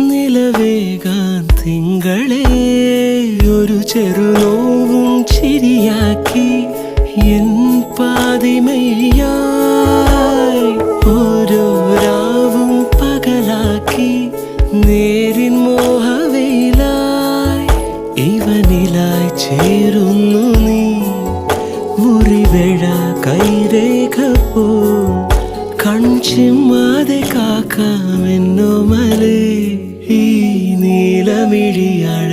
നിലവേകാൻ തിങ്കളെ ഒരു ചെറുനോവും ചിരിയാക്കി എൻ പാതിമയായി ഓരോ രാവും പകലാക്കി നേരിൻ മോഹവയിലായി ഇവനിലായി ചേരുന്നു നീ മുറിവേഴ കൈരേഖ പോ കൺചിമ്മാതെ കാക്കാമെന്നോ മലേ ഈ നീലമിഴിയാൾ